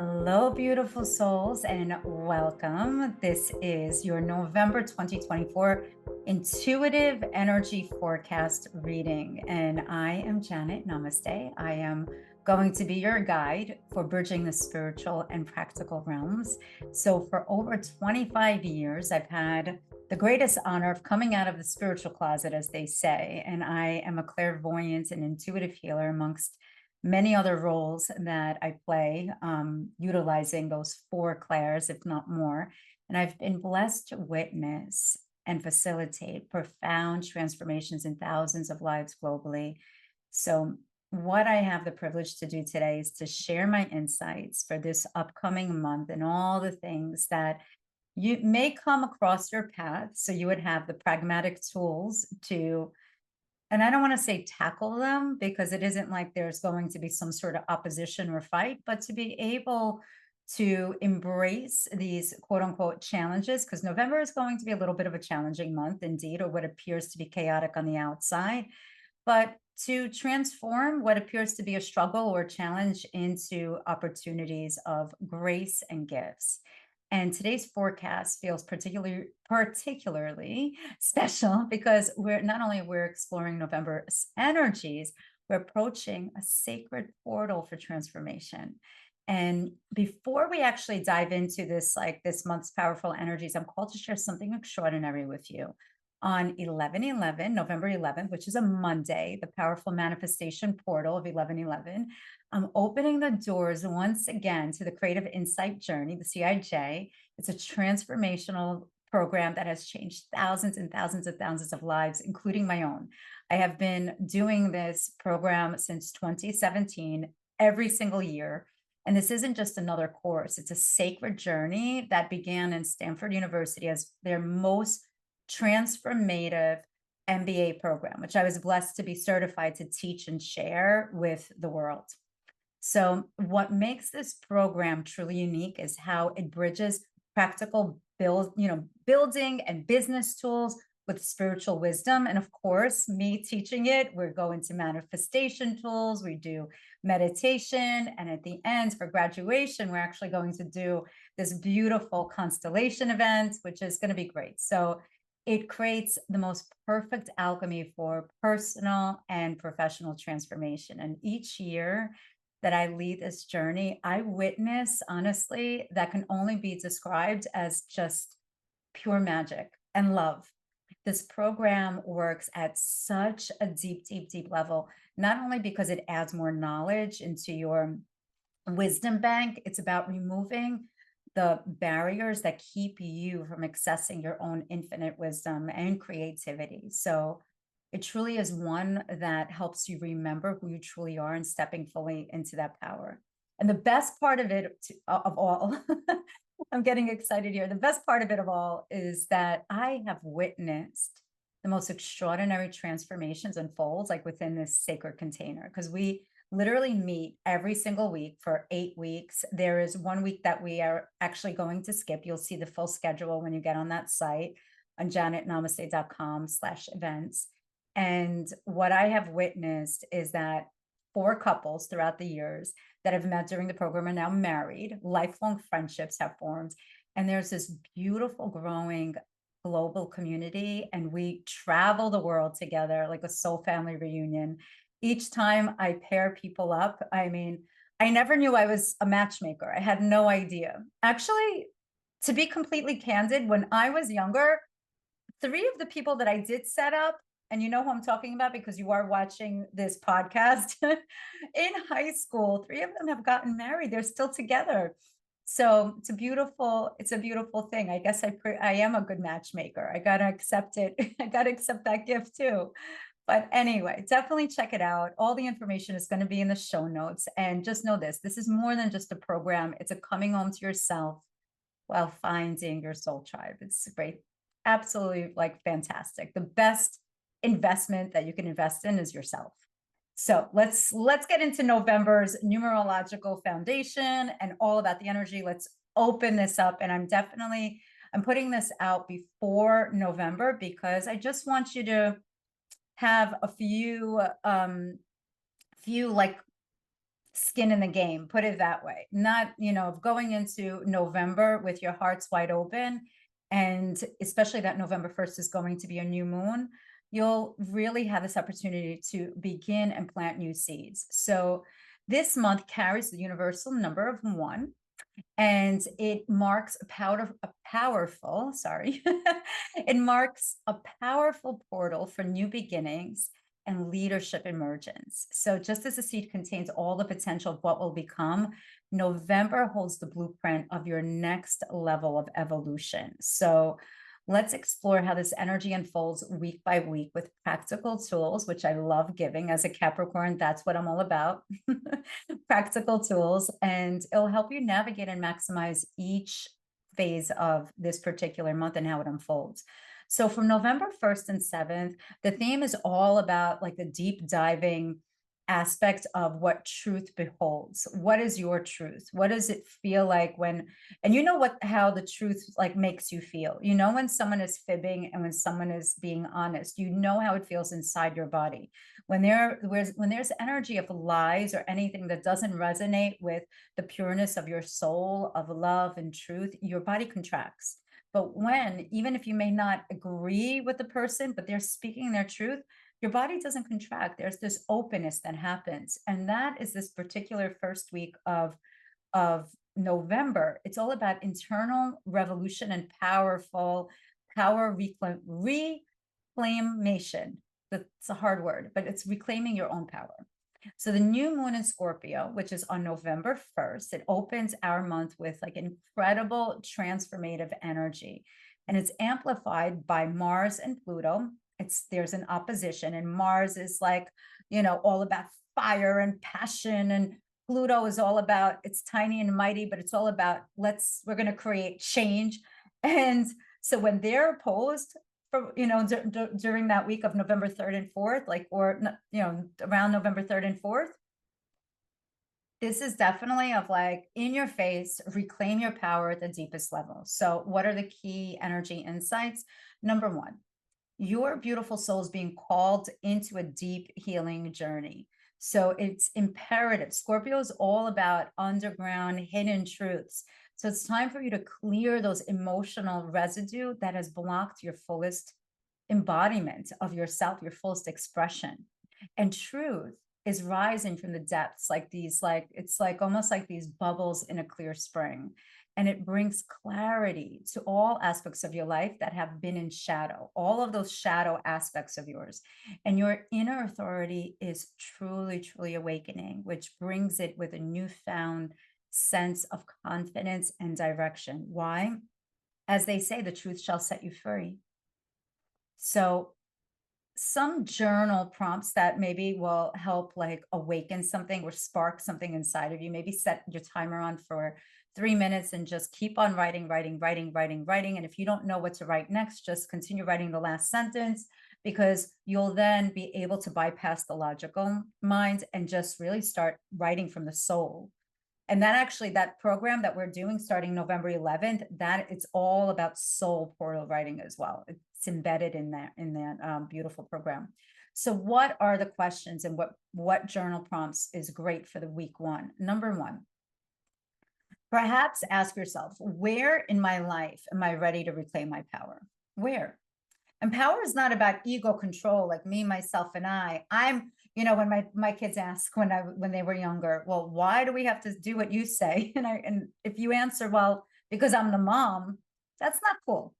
Hello, beautiful souls, and welcome. This is your November 2024 Intuitive Energy Forecast reading, and I am Janet Namaste. I am going to be your guide for bridging the spiritual and practical realms. So, for over 25 years, I've had the greatest honor of coming out of the spiritual closet, as they say, and I am a clairvoyant and intuitive healer amongst many other roles that I play, utilizing those four clairs, if not more. And I've been blessed to witness and facilitate profound transformations in thousands of lives globally. So, what I have the privilege to do today is to share my insights for this upcoming month and all the things that you may come across your path. So, you would have the pragmatic tools to, and I don't want to say tackle them, because it isn't like there's going to be some sort of opposition or fight, but to be able to embrace these quote unquote challenges, because November is going to be a little bit of a challenging month indeed, or what appears to be chaotic on the outside, but to transform what appears to be a struggle or challenge into opportunities of grace and gifts. And today's forecast feels particularly special because we're exploring November's energies, we're approaching a sacred portal for transformation. And before we actually dive into this, like this month's powerful energies, I'm called to share something extraordinary with you. On 11/11, November 11th, which is a Monday, the powerful manifestation portal of 11/11, I'm opening the doors once again to the Creative Insight Journey, the CIJ. It's a transformational program that has changed thousands and thousands and thousands of lives, including my own. I have been doing this program since 2017, every single year. And this isn't just another course, it's a sacred journey that began in Stanford University as their most transformative MBA program, which I was blessed to be certified to teach and share with the world. So, what makes this program truly unique is how it bridges practical building and business tools with spiritual wisdom. And of course, me teaching it, we're going to manifestation tools, we do meditation, and at the end for graduation, we're actually going to do this beautiful constellation event, which is going to be great. So, it creates the most perfect alchemy for personal and professional transformation. And each year that I lead this journey, I witness, honestly, that can only be described as just pure magic and love. This program works at such a deep, deep, deep level, not only because it adds more knowledge into your wisdom bank, it's about removing the barriers that keep you from accessing your own infinite wisdom and creativity. So it truly is one that helps you remember who you truly are and stepping fully into that power. And the best part of it, of all, I'm getting excited here. The best part of it of all is that I have witnessed the most extraordinary transformations unfold, like within this sacred container, because we literally meet every single week for 8 weeks. There is one week that we are actually going to skip. You'll see the full schedule when you get on that site on janetnamaste.com/events. And what I have witnessed is that 4 couples throughout the years that have met during the program are now married, lifelong friendships have formed, and there's this beautiful growing global community, and we travel the world together like a soul family reunion. Each time I pair people up, I mean, I never knew I was a matchmaker. I had no idea. Actually, to be completely candid, when I was younger, 3 of the people that I did set up, and you know who I'm talking about because you are watching this podcast, in high school, 3 of them have gotten married. They're still together. So it's a beautiful thing. I guess I am a good matchmaker. I gotta accept it. I gotta accept that gift too. But anyway, definitely check it out. All the information is going to be in the show notes. And just know this is more than just a program. It's a coming home to yourself while finding your soul tribe. It's great. Absolutely like fantastic. The best investment that you can invest in is yourself. So let's get into November's numerological foundation and all about the energy. Let's open this up. And I'm putting this out before November because I just want you to have a few like skin in the game, put it that way. Not, of going into November with your hearts wide open, and especially that November 1st is going to be a new moon, you'll really have this opportunity to begin and plant new seeds. So this month carries the universal number of one, and it marks a powerful, sorry, it marks a powerful portal for new beginnings and leadership emergence. So just as the seed contains all the potential of what will become, November holds the blueprint of your next level of evolution. So let's explore how this energy unfolds week by week with practical tools, which I love giving as a Capricorn. That's what I'm all about. Practical tools, and it'll help you navigate and maximize each phase of this particular month and how it unfolds. So from November 1st and 7th, the theme is all about like the deep diving aspect of what truth beholds. What is your truth? What does it feel like when, and how the truth like makes you feel, when someone is fibbing and when someone is being honest, how it feels inside your body. When there's energy of lies or anything that doesn't resonate with the pureness of your soul, of love and truth, your body contracts. But even if you may not agree with the person, but they're speaking their truth, your body doesn't contract. There's this openness that happens. And that is this particular first week of November. It's all about internal revolution and power reclamation. That's a hard word, but it's reclaiming your own power. So the new moon in Scorpio, which is on November 1st, it opens our month with like incredible transformative energy. And it's amplified by Mars and Pluto. There's an opposition, and Mars is like, all about fire and passion, and Pluto is all about, it's tiny and mighty, but it's all about we're going to create change. And so when they're opposed for, during that week of November 3rd and 4th, around November 3rd and 4th, this is definitely of like in your face, reclaim your power at the deepest level. So what are the key energy insights? Number one, your beautiful soul is being called into a deep healing journey. So it's imperative. Scorpio is all about underground hidden truths. So it's time for you to clear those emotional residue that has blocked your fullest embodiment of yourself, your fullest expression. And truth is rising from the depths, it's like almost like these bubbles in a clear spring. And it brings clarity to all aspects of your life that have been in shadow, all of those shadow aspects of yours. And your inner authority is truly, truly awakening, which brings it with a newfound sense of confidence and direction. Why? As they say, the truth shall set you free. So some journal prompts that maybe will help like awaken something or spark something inside of you. Maybe set your timer on for 3 minutes and just keep on writing. And if you don't know what to write next, just continue writing the last sentence, because you'll then be able to bypass the logical mind and just really start writing from the soul. And that program that we're doing starting November 11th, that it's all about soul portal writing as well. It's embedded in that beautiful program. So what are the questions and what journal prompts is great for the week one? Number one, perhaps ask yourself, where in my life am I ready to reclaim my power? Where? And power is not about ego control, like me, myself, and I'm, when my kids ask when they were younger, well, why do we have to do what you say? And if you answer, well, because I'm the mom, that's not cool.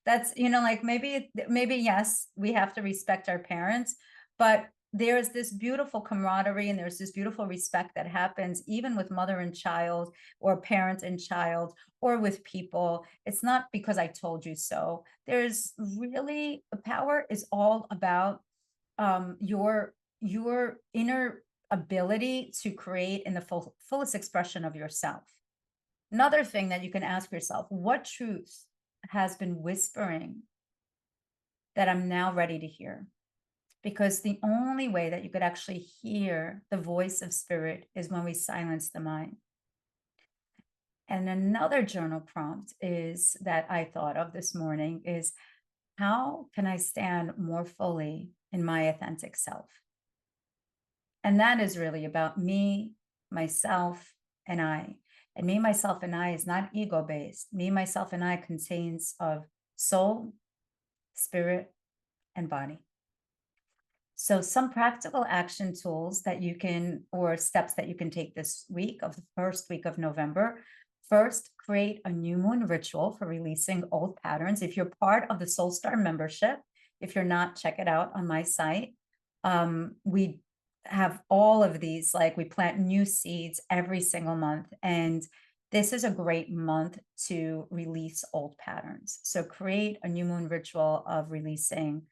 That's, like maybe yes, we have to respect our parents, but there's this beautiful camaraderie and there's this beautiful respect that happens even with mother and child or parent and child or with people. It's not because I told you so. There's really, the power is all about your inner ability to create in the fullest expression of yourself. Another thing that you can ask yourself, what truth has been whispering that I'm now ready to hear? Because the only way that you could actually hear the voice of spirit is when we silence the mind. And another journal prompt is that I thought of this morning is, how can I stand more fully in my authentic self? And that is really about me myself, and I. And me, myself, and I is not ego-based. Me, myself, and I contains of soul, spirit, and body. So some practical action tools that you can, or steps that you can take this week of the first week of November. First, create a new moon ritual for releasing old patterns. If you're part of the Soul Star membership, if you're not, check it out on my site. We have all of these, like we plant new seeds every single month. And this is a great month to release old patterns. So create a new moon ritual of releasing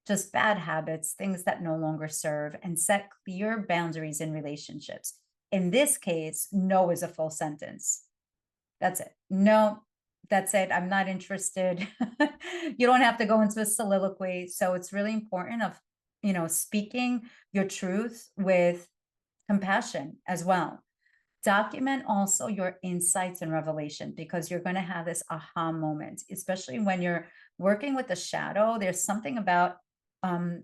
just bad habits, things that no longer serve, and set clear boundaries in relationships. In this case, no is a full sentence. That's it. No, that's it. I'm not interested. You don't have to go into a soliloquy. So it's really important of, speaking your truth with compassion as well. Document also your insights and revelation, because you're going to have this aha moment, especially when you're working with the shadow. There's something about um,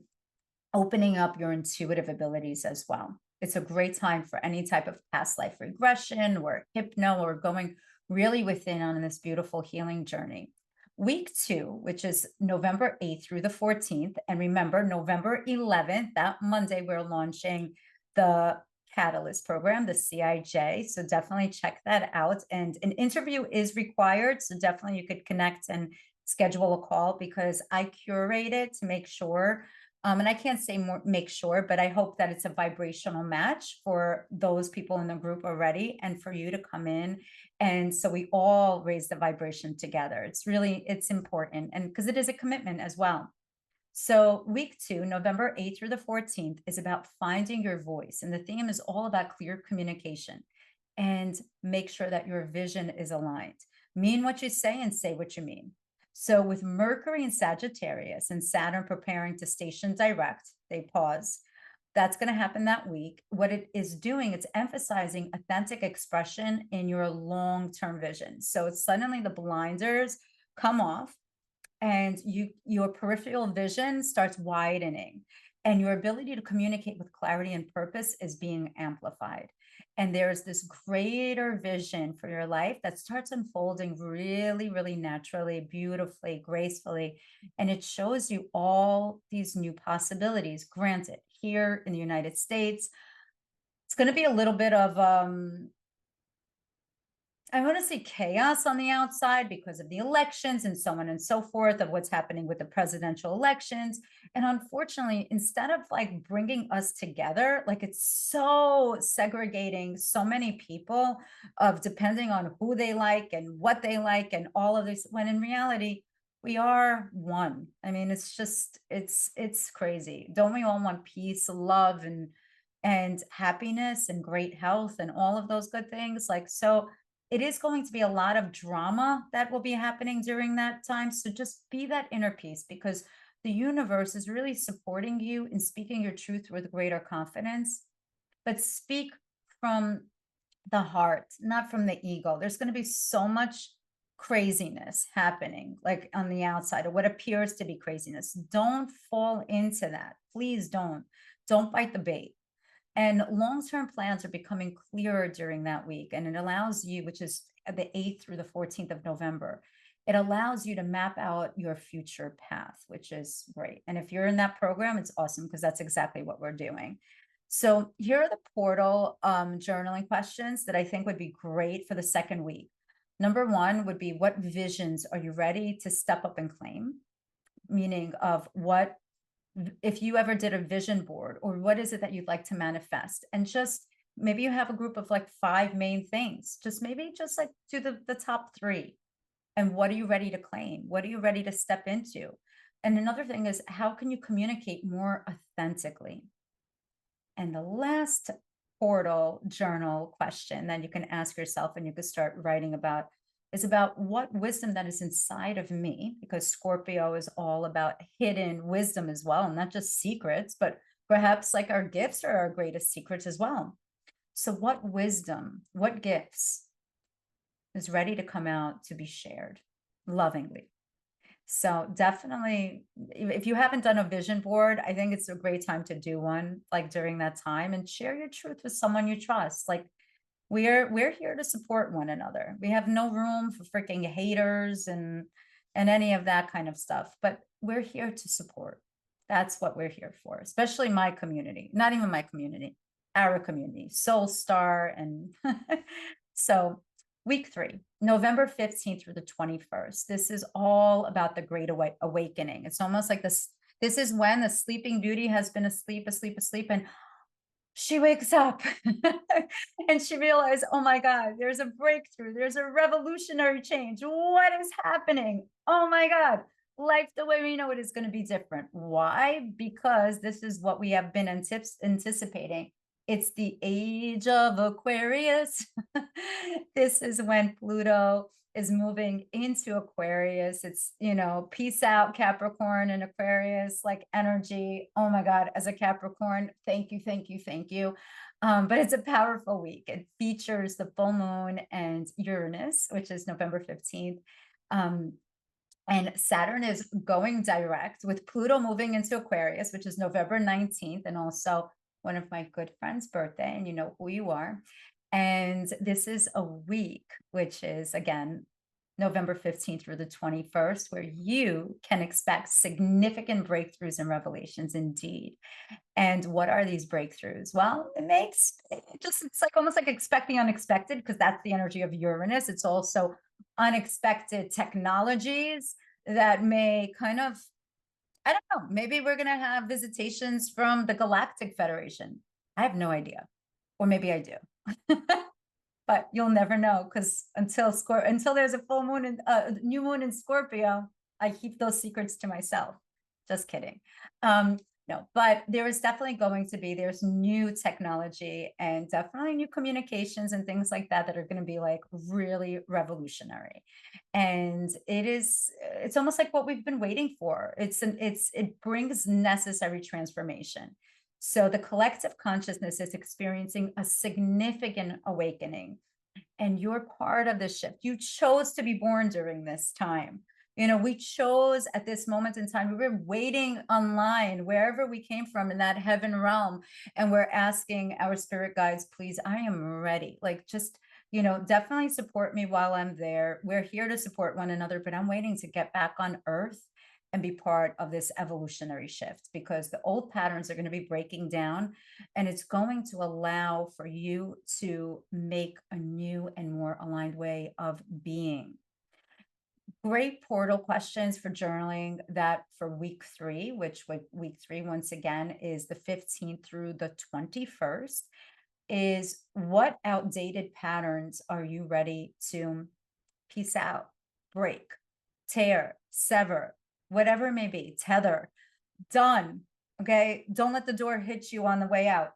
opening up your intuitive abilities as well. It's a great time for any type of past life regression or hypno, or going really within on this beautiful healing journey. Week 2, which is November 8th through the 14th. And remember, November 11th, that Monday, we're launching the Catalyst program, the CIJ. So definitely check that out. And an interview is required. So definitely you could connect and schedule a call, because I curate it to make sure, and I can't say more, make sure, but I hope that it's a vibrational match for those people in the group already, and for you to come in. And so we all raise the vibration together. It's important. And because it is a commitment as well. So week 2, November 8th through the 14th, is about finding your voice. And the theme is all about clear communication, and make sure that your vision is aligned. Mean what you say and say what you mean. So with Mercury in Sagittarius and Saturn preparing to station direct, they pause. That's going to happen that week. What it is doing, it's emphasizing authentic expression in your long-term vision. So it's suddenly the blinders come off, and your peripheral vision starts widening, and your ability to communicate with clarity and purpose is being amplified. And there's this greater vision for your life that starts unfolding really, really naturally, beautifully, gracefully. And it shows you all these new possibilities. Granted, here in the United States, it's going to be a little bit of I want to say chaos on the outside because of the elections and so on and so forth, of what's happening with the presidential elections. And unfortunately, instead of like bringing us together, like it's so segregating so many people, of depending on who they like and what they like and all of this, when in reality, we are one. I mean, it's just, it's crazy. Don't we all want peace, love, and happiness and great health and all of those good things? Like, so it is going to be a lot of drama that will be happening during that time. So just be that inner peace, because the universe is really supporting you in speaking your truth with greater confidence, but speak from the heart, not from the ego. There's going to be so much craziness happening, like on the outside, or what appears to be craziness. Don't fall into that. Please don't. Don't bite the bait. And long-term plans are becoming clearer during that week. And it allows you, which is the 8th through the 14th of November, it allows you to map out your future path, which is great. And if you're in that program, it's awesome, because that's exactly what we're doing. So here are the portal journaling questions that I think would be great for the second week. Number 1 would be, what visions are you ready to step up and claim? Meaning of what, if you ever did a vision board, or what is it that you'd like to manifest? And just maybe you have a group of like 5 main things, just maybe just like do the top 3. And what are you ready to claim? What are you ready to step into? And another thing is, how can you communicate more authentically? And the last portal journal question that you can ask yourself, and you can start writing about, is about what wisdom that is inside of me, because Scorpio is all about hidden wisdom as well, not just secrets, but perhaps like our gifts are our greatest secrets as well. So what wisdom, what gifts is ready to come out to be shared lovingly? So definitely, if you haven't done a vision board, I think it's a great time to do one, like during that time, and share your truth with someone you trust. Like, We're here to support one another. We have no room for freaking haters and any of that kind of stuff, but we're here to support. That's what we're here for, especially my community, not even my community, our community, Soul Star. And so week 3, November 15th through the 21st. This is all about the Great Awakening. It's almost like this is when the sleeping beauty has been asleep, and she wakes up and she realized, oh my God, there's a breakthrough. There's a revolutionary change. What is happening? Oh my God. Life the way we know it is going to be different. Why? Because this is what we have been anticipating. It's the age of Aquarius. This is when Pluto is moving into Aquarius. It's, peace out, Capricorn and Aquarius, like energy. Oh my God, as a Capricorn, thank you, thank you, thank you. But it's a powerful week. It features the full moon and Uranus, which is November 15th. And Saturn is going direct with Pluto moving into Aquarius, which is November 19th, and also one of my good friends' birthday, and you know who you are. And this is a week, which is, again, November 15th through the 21st, where you can expect significant breakthroughs and revelations indeed. And what are these breakthroughs? Well, it's like almost like expecting unexpected, because that's the energy of Uranus. It's also unexpected technologies that may kind of, I don't know, maybe we're going to have visitations from the Galactic Federation. I have no idea. Or maybe I do. But you'll never know, because until there's a full moon and new moon in Scorpio, I keep those secrets to myself. Just kidding. No, but there is definitely there's new technology and definitely new communications and things like that are going to be like really revolutionary. And it's almost like what we've been waiting for. It brings necessary transformation. So the collective consciousness is experiencing a significant awakening, and you're part of this shift. You chose to be born during this time. We chose at this moment in time. We were waiting online, wherever we came from in that heaven realm, and we're asking our spirit guides, please, I am ready. Like, just, definitely support me while I'm there. We're here to support one another, but I'm waiting to get back on earth and be part of this evolutionary shift, because the old patterns are going to be breaking down, and it's going to allow for you to make a new and more aligned way of being. Great portal questions for journaling that for week 3, which week 3, once again, is the 15th through the 21st, is what outdated patterns are you ready to piece out, break, tear, sever, whatever it may be, tether, done. Okay. Don't let the door hit you on the way out.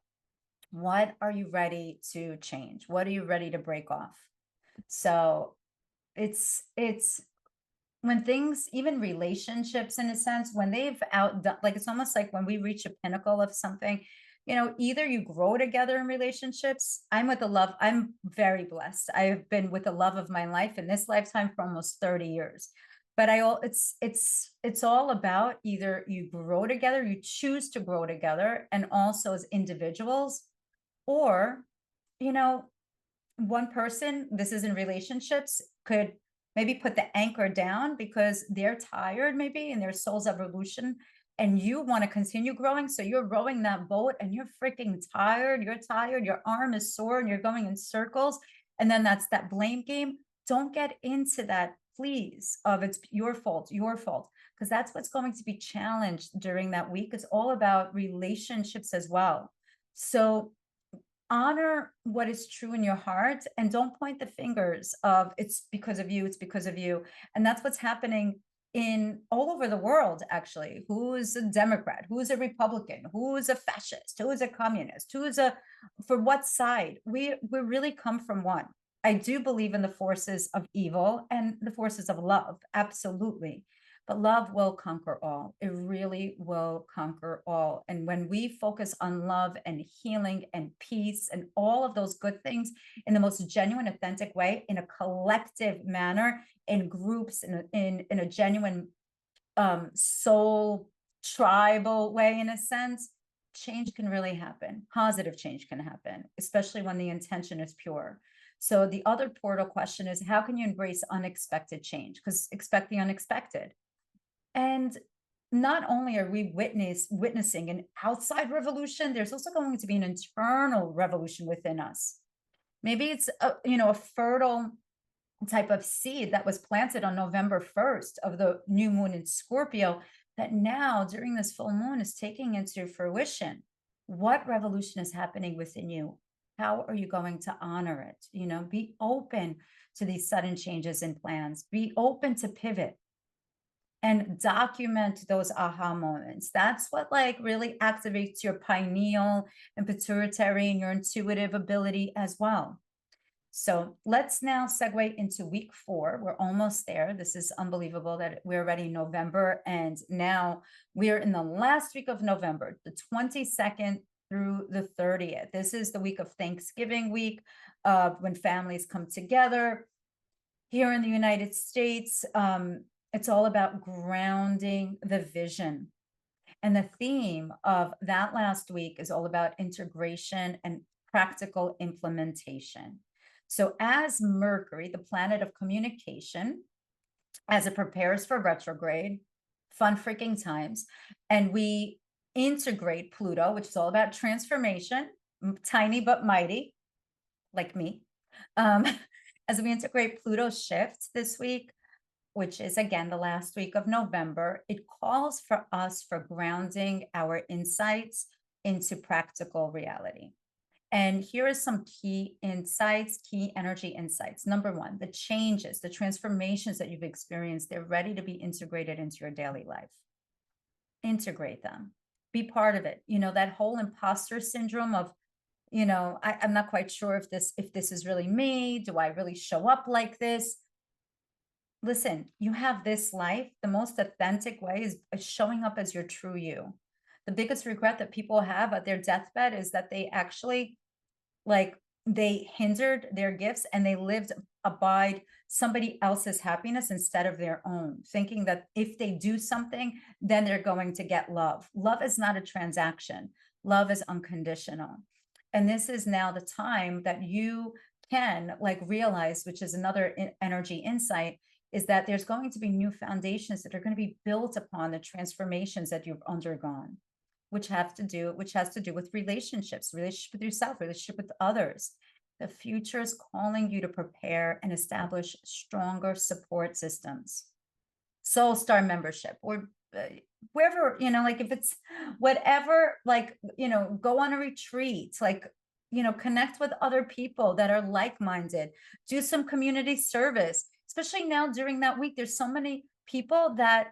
What are you ready to change? What are you ready to break off? So it's when things, even relationships in a sense, when they've outdone, like, it's almost like when we reach a pinnacle of something, either you grow together in relationships. I'm very blessed. I've been with the love of my life in this lifetime for almost 30 years. But it's all about either you grow together, you choose to grow together, and also as individuals, or, one person, this is in relationships, could maybe put the anchor down because they're tired maybe in their soul's evolution, and you want to continue growing. So you're rowing that boat and you're freaking tired. You're tired. Your arm is sore and you're going in circles. And then that's that blame game. Don't get into that, please, of it's your fault, because that's what's going to be challenged during that week. It's all about relationships as well. So honor what is true in your heart, and don't point the fingers of it's because of you, it's because of you. And that's what's happening in all over the world, actually. Who is a Democrat? Who is a Republican? Who is a fascist? Who is a communist? For what side? We really come from one. I do believe in the forces of evil and the forces of love, absolutely. But love will conquer all. It really will conquer all. And when we focus on love and healing and peace and all of those good things in the most genuine, authentic way, in a collective manner, in groups, in a genuine soul tribal way, in a sense, change can really happen. Positive change can happen, especially when the intention is pure. So the other portal question is, how can you embrace unexpected change? Because expect the unexpected. And not only are we witnessing an outside revolution, there's also going to be an internal revolution within us. Maybe it's a fertile type of seed that was planted on November 1st of the new moon in Scorpio that now during this full moon is taking into fruition. What revolution is happening within you? How are you going to honor it? Be open to these sudden changes in plans. Be open to pivot and document those aha moments. That's what like really activates your pineal and pituitary and your intuitive ability as well. So let's now segue into week 4. We're almost there. This is unbelievable that we're already in November. And now we're in the last week of November, the 22nd through the 30th. This is the week of Thanksgiving week, when families come together. Here in the United States, it's all about grounding the vision. And the theme of that last week is all about integration and practical implementation. So as Mercury, the planet of communication, as it prepares for retrograde, fun freaking times, and we integrate Pluto, which is all about transformation, tiny but mighty, like me. As we integrate Pluto's shift this week, which is again the last week of November, it calls for us for grounding our insights into practical reality. And here are some key insights, key energy insights. Number 1, the changes, the transformations that you've experienced, they're ready to be integrated into your daily life. Integrate them. Be part of it. That whole imposter syndrome of, I'm not quite sure if this is really me. Do I really show up like this? Listen, you have this life. The most authentic way is showing up as your true you. The biggest regret that people have at their deathbed is that they actually they hindered their gifts and they abide somebody else's happiness instead of their own, thinking that if they do something, then they're going to get love. Love is not a transaction. Love is unconditional. And this is now the time that you can realize, which is another energy insight, is that there's going to be new foundations that are going to be built upon the transformations that you've undergone, which has to do with relationships, relationship with yourself, relationship with others. The future is calling you to prepare and establish stronger support systems. Soul Star membership, or wherever, if it's whatever, go on a retreat, connect with other people that are like-minded, do some community service, especially now during that week. There's so many people that,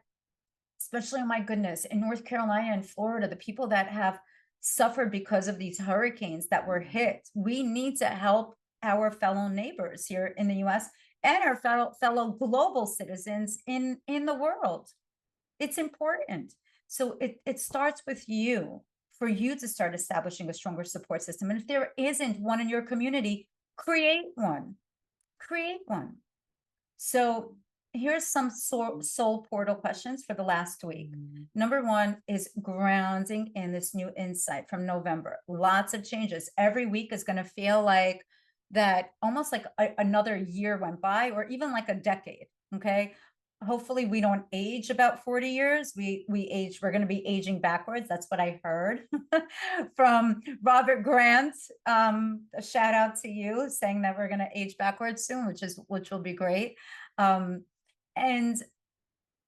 especially, oh my goodness, in North Carolina and Florida, the people that have suffered because of these hurricanes that were hit. We need to help our fellow neighbors here in the US and our fellow global citizens in the world. It's important. So it starts with you, for you to start establishing a stronger support system. And if there isn't one in your community, create one. Create one. So here's some soul portal questions for the last week. Number 1 is grounding in this new insight from November. Lots of changes. Every week is going to feel like that, almost like another year went by, or even like a decade. Okay. Hopefully we don't age about 40 years. We're going to be aging backwards. That's what I heard from Robert Grant. A shout out to you, saying that we're going to age backwards soon, which will be great. And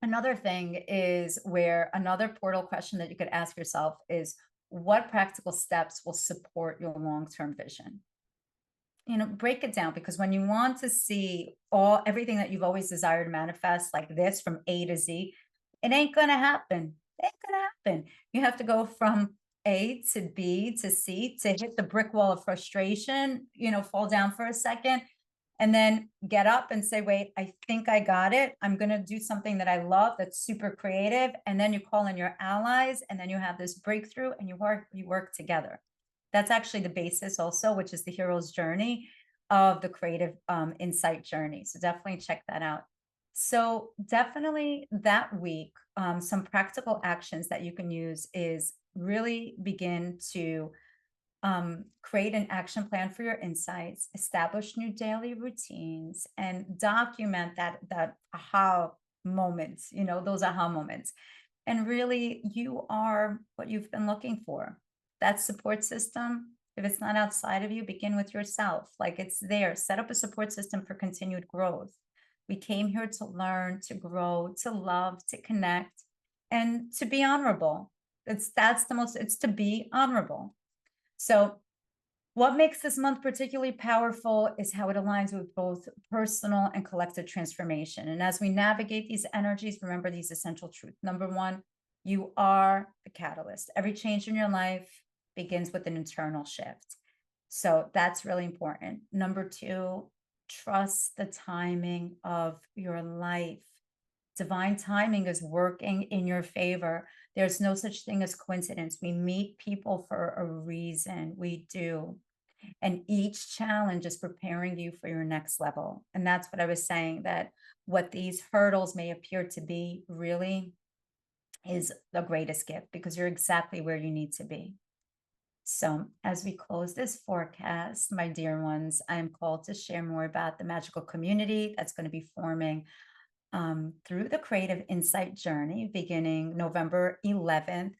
another thing is, where another portal question that you could ask yourself is, what practical steps will support your long-term vision? Break it down, because when you want to see everything that you've always desired manifest like this from A to Z, it ain't going to happen. It ain't going to happen. You have to go from A to B to C to hit the brick wall of frustration, fall down for a second, and then get up and say, wait, I think I got it. I'm going to do something that I love, that's super creative. And then you call in your allies, and then you have this breakthrough, and you work together. That's actually the basis also, which is the hero's journey of the creative insight journey. So definitely check that out. So definitely that week, some practical actions that you can use is really begin to create an action plan for your insights, establish new daily routines, and document that aha moments, those aha moments. And really, you are what you've been looking for. That support system, if it's not outside of you, begin with yourself. Like it's there. Set up a support system for continued growth. We came here to learn, to grow, to love, to connect, and to be honorable. That's the most, it's to be honorable. So what makes this month particularly powerful is how it aligns with both personal and collective transformation. And as we navigate these energies, remember these essential truths. Number one, you are the catalyst. Every change in your life begins with an internal shift. So that's really important. Number two, trust the timing of your life. Divine timing is working in your favor. There's no such thing as coincidence. We meet people for a reason. We do. And each challenge is preparing you for your next level. And that's what I was saying, that what these hurdles may appear to be really is the greatest gift because you're exactly where you need to be. So, as we close this forecast, my dear ones, I am called to share more about the magical community that's going to be forming through the Creative Insight Journey beginning November 11th.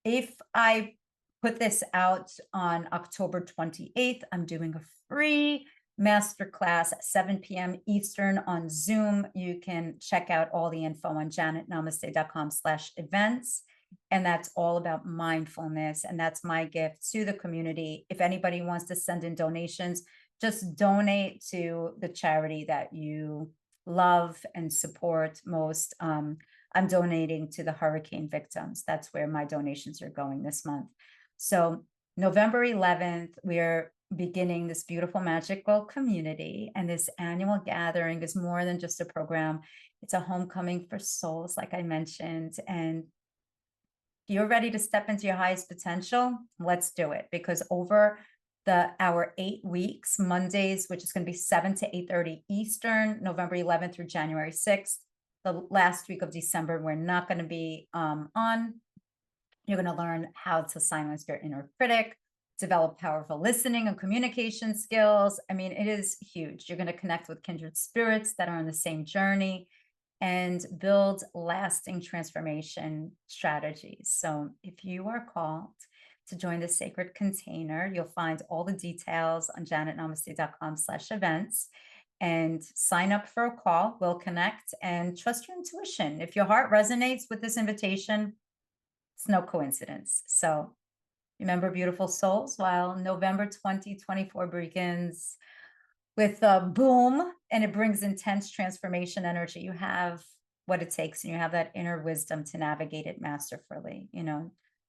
If I put this out on October 28th, I'm doing a free masterclass at 7 p.m. Eastern on Zoom. You can check out all the info on janetnamaste.com/events. And that's all about mindfulness. And that's my gift to the community. If anybody wants to send in donations, just donate to the charity that you love and support most. I'm donating to the hurricane victims. That's where my donations are going this month. So November 11th, we're beginning this beautiful magical community. And this annual gathering is more than just a program. It's a homecoming for souls, like I mentioned. And if you're ready to step into your highest potential, let's do it. Because over our 8 weeks, Mondays, which is going to be 7 to 8:30 Eastern, November 11th through January 6th. The last week of December, we're not going to be on. You're going to learn how to silence your inner critic, develop powerful listening and communication skills. I mean, it is huge. You're going to connect with kindred spirits that are on the same journey and build lasting transformation strategies. So if you are called to join the sacred container, you'll find all the details on janetnamaste.com/events and sign up for a call. We'll connect and trust your intuition. If your heart resonates with this invitation, it's no coincidence. So remember, beautiful souls, while November 2024 begins with a boom and it brings intense transformation energy, you have what it takes and you have that inner wisdom to navigate it masterfully.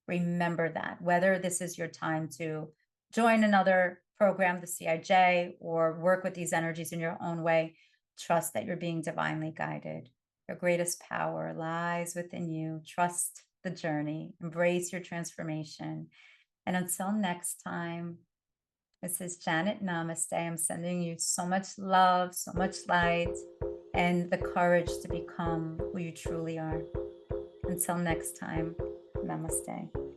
Remember that whether this is your time to join another program, the CIJ, or work with these energies in your own way, trust that you're being divinely guided. Your greatest power lies within you. Trust the journey, embrace your transformation. And until next time, this is Janet Namaste. I'm sending you so much love, so much light, and the courage to become who you truly are. Until next time, namaste.